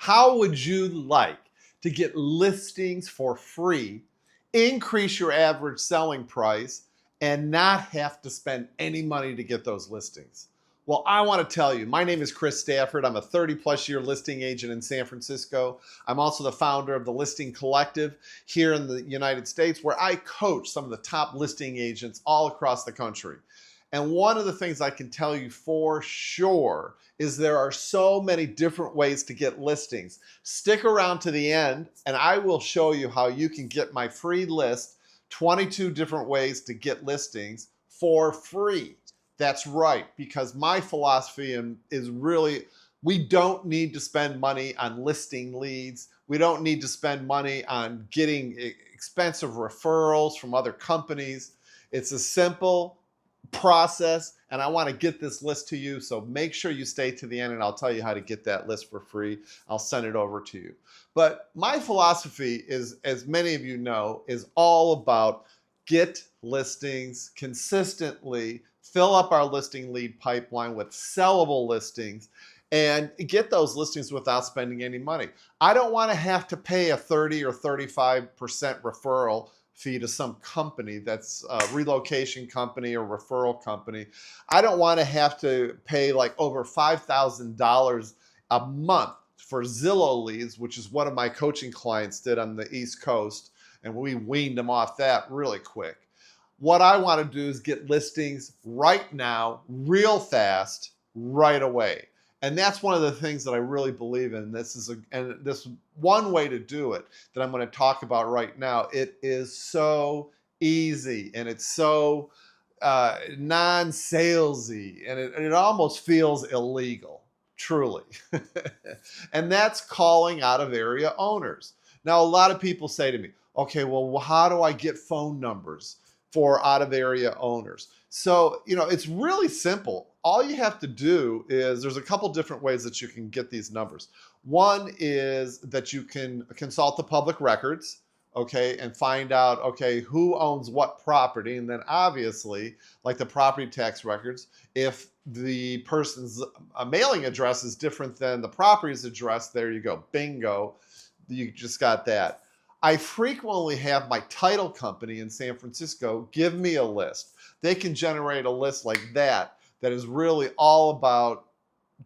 How would you like to get listings for free, increase your average selling price, and not have to spend any money to get those listings? Well, I want to tell you, my name is Chris Stafford. I'm a 30-plus year listing agent in San Francisco. I'm also the founder of the Listing Collective here in the United States, where I coach some of the top listing agents all across the country. And one of the things I can tell you for sure is there are so many different ways to get listings. Stick around to the end and I will show you how you can get my free list, 22 different ways to get listings for free. That's right, because my philosophy is really, we don't need to spend money on listing leads. We don't need to spend money on getting expensive referrals from other companies. It's a simple process, and I want to get this list to you, so make sure you stay to the end and I'll tell you how to get that list for free. I'll send it over to you. But my philosophy is, as many of you know, is all about get listings consistently, fill up our listing lead pipeline with sellable listings, and get those listings without spending any money. I don't want to have to pay a 30 or 35% referral fee to some company that's a relocation company or referral company. I don't want to have to pay like over $5,000 a month for Zillow leads, which is one of my coaching clients did on the East Coast, and we weaned them off that really quick. What I want to do is get listings right now, real fast, right away. And that's one of the things that I really believe in. And this one way to do it that I'm going to talk about right now. It is so easy and it's so non-salesy, and it almost feels illegal, truly. And that's calling out of area owners. Now, a lot of people say to me, okay, well, how do I get phone numbers for out of area owners? So, it's really simple. All you have to do is, there's a couple different ways that you can get these numbers. One is that you can consult the public records, okay, and find out, okay, who owns what property. And then obviously, like the property tax records, if the person's mailing address is different than the property's address, there you go, bingo, you just got that. I frequently have my title company in San Francisco give me a list. They can generate a list like that is really all about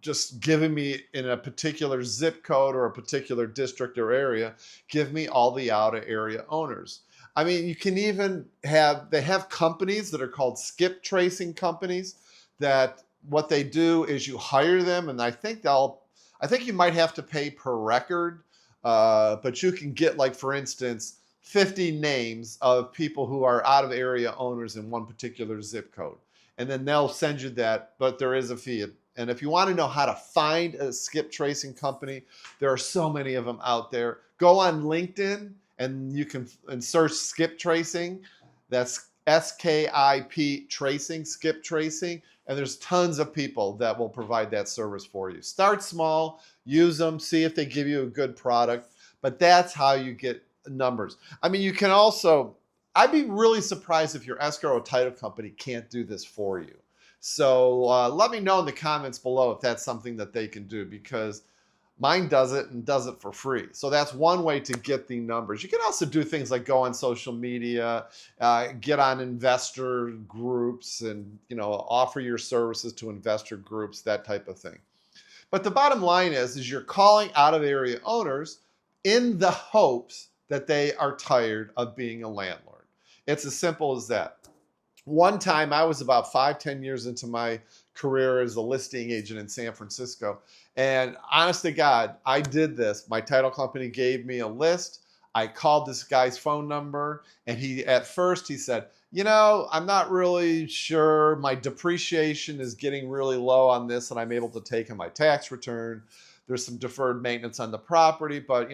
just giving me, in a particular zip code or a particular district or area, give me all the out of area owners. I mean, you can even they have companies that are called skip tracing companies, that what they do is you hire them, and I think you might have to pay per record, but you can get, like, for instance, 50 names of people who are out of area owners in one particular zip code. And then they'll send you that, but there is a fee. And if you want to know how to find a skip tracing company, there are so many of them out there. Go on LinkedIn and you can search skip tracing. That's SKIP tracing, skip tracing. And there's tons of people that will provide that service for you. Start small, use them, see if they give you a good product. But that's how you get numbers. I mean, you can also, I'd be really surprised if your escrow or title company can't do this for you. So let me know in the comments below if that's something that they can do, because mine does it and does it for free. So that's one way to get the numbers. You can also do things like go on social media, get on investor groups, and offer your services to investor groups, that type of thing. But the bottom line is you're calling out of area owners in the hopes that they are tired of being a landlord. It's as simple as that. One time, I was about 5-10 years into my career as a listing agent in San Francisco. And honest to God, I did this. My title company gave me a list. I called this guy's phone number, and at first he said, I'm not really sure. My depreciation is getting really low on this, and I'm able to take in my tax return. There's some deferred maintenance on the property, but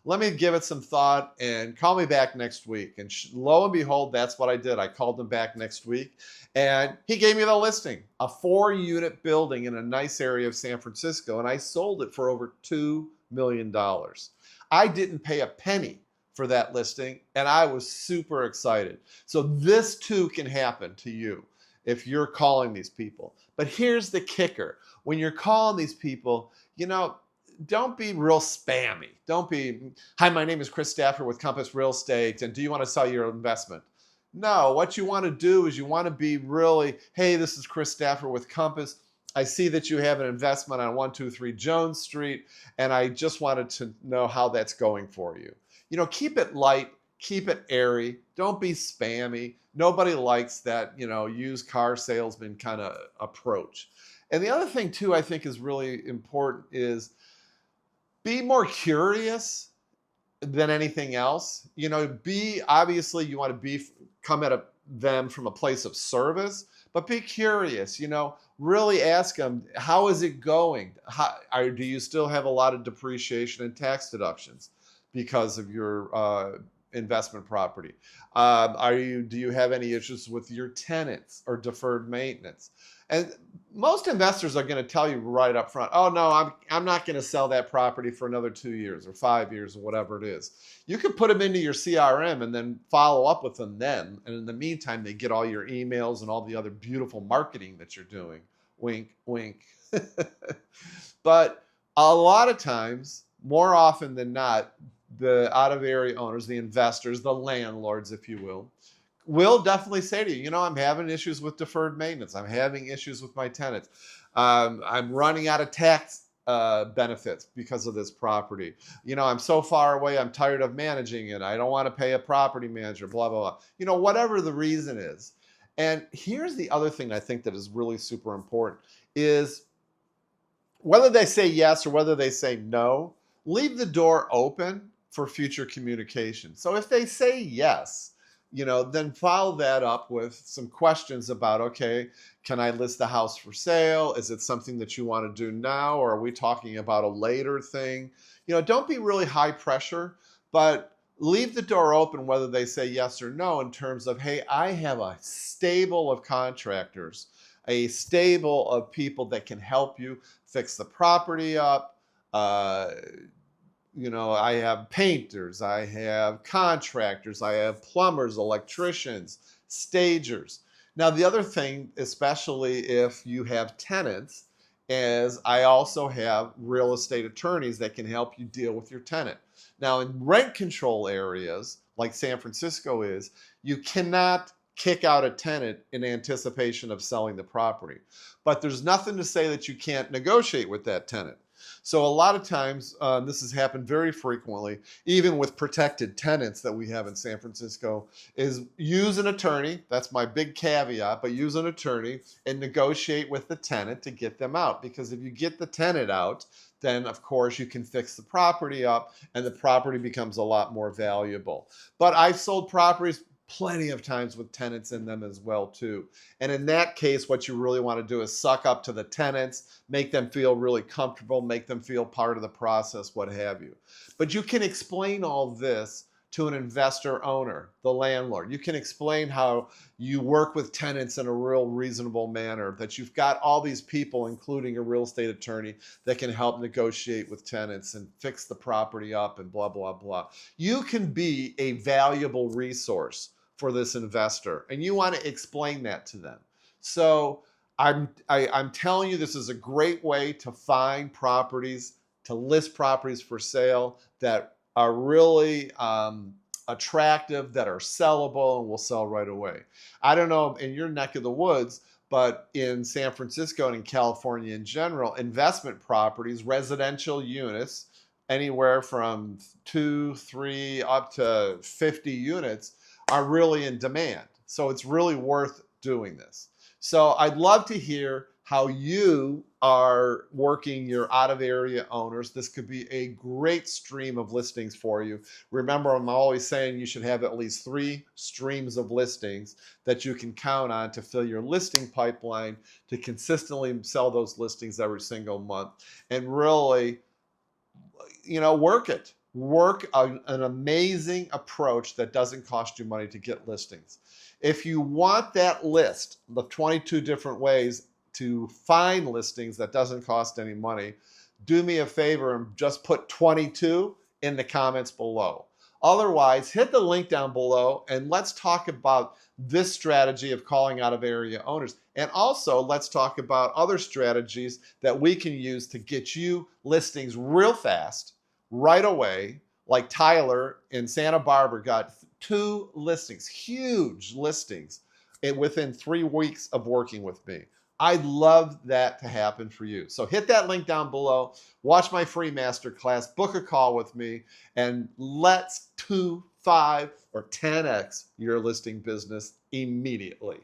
let me give it some thought and call me back next week. And lo and behold, that's what I did. I called him back next week, and he gave me the listing, a 4-unit building in a nice area of San Francisco, and I sold it for over $2 million. I didn't pay a penny for that listing, and I was super excited. So this too can happen to you if you're calling these people. But here's the kicker. When you're calling these people, don't be real spammy. Don't be, hi, my name is Chris Stafford with Compass Real Estate, and do you want to sell your investment? No, what you want to do is you want to be really, hey, this is Chris Stafford with Compass. I see that you have an investment on 123 Jones Street, and I just wanted to know how that's going for you. Keep it light, keep it airy. Don't be spammy. Nobody likes that, used car salesman kind of approach. And the other thing too, I think is really important is be more curious than anything else. Obviously you want to come at them from a place of service, but be curious, really ask them, how is it going? Do you still have a lot of depreciation and tax deductions because of your investment property? Do you have any issues with your tenants or deferred maintenance? And most investors are going to tell you right up front, oh no, I'm not going to sell that property for another 2 years or 5 years or whatever it is. You can put them into your CRM and then follow up with them then. And in the meantime, they get all your emails and all the other beautiful marketing that you're doing. Wink, wink. But a lot of times, more often than not, the out-of-area owners, the investors, the landlords, if you will definitely say to you, I'm having issues with deferred maintenance. I'm having issues with my tenants. I'm running out of tax benefits because of this property. I'm so far away. I'm tired of managing it. I don't want to pay a property manager, blah, blah, blah. Whatever the reason is. And here's the other thing I think that is really super important is whether they say yes or whether they say no, leave the door open for future communication. So if they say yes, then follow that up with some questions about, okay, can I list the house for sale? Is it something that you want to do now? Or are we talking about a later thing? Don't be really high pressure, but leave the door open whether they say yes or no in terms of, hey, I have a stable of contractors, a stable of people that can help you fix the property up. I have painters, I have contractors, I have plumbers, electricians, stagers. Now, the other thing, especially if you have tenants, is I also have real estate attorneys that can help you deal with your tenant. Now, in rent control areas, like San Francisco is, you cannot kick out a tenant in anticipation of selling the property. But there's nothing to say that you can't negotiate with that tenant. So a lot of times, this has happened very frequently, even with protected tenants that we have in San Francisco, is use an attorney. That's my big caveat, but use an attorney and negotiate with the tenant to get them out. Because if you get the tenant out, then of course you can fix the property up and the property becomes a lot more valuable. But I've sold properties plenty of times with tenants in them as well too. And in that case, what you really want to do is suck up to the tenants, make them feel really comfortable, make them feel part of the process, what have you. But you can explain all this to an investor owner, the landlord. You can explain how you work with tenants in a real reasonable manner, that you've got all these people, including a real estate attorney, that can help negotiate with tenants and fix the property up and blah, blah, blah. You can be a valuable resource for this investor, and you want to explain that to them. So I'm telling you, this is a great way to find properties, to list properties for sale that are really attractive, that are sellable and will sell right away. I don't know in your neck of the woods, but in San Francisco and in California in general, investment properties, residential units, anywhere from 2, 3, up to 50 units are really in demand. So it's really worth doing this. So I'd love to hear how you are working your out-of-area owners. This could be a great stream of listings for you. Remember, I'm always saying you should have at least 3 streams of listings that you can count on to fill your listing pipeline, to consistently sell those listings every single month, and really, work it. Work an amazing approach that doesn't cost you money to get listings. If you want that list of 22 different ways to find listings that doesn't cost any money, do me a favor and just put 22 in the comments below. Otherwise, hit the link down below and let's talk about this strategy of calling out of area owners. And also, let's talk about other strategies that we can use to get you listings real fast, right away. Like Tyler in Santa Barbara got 2 listings, huge listings, within 3 weeks of working with me. I'd love that to happen for you. So hit that link down below, watch my free masterclass, book a call with me, and let's 2, 5, or 10x your listing business immediately.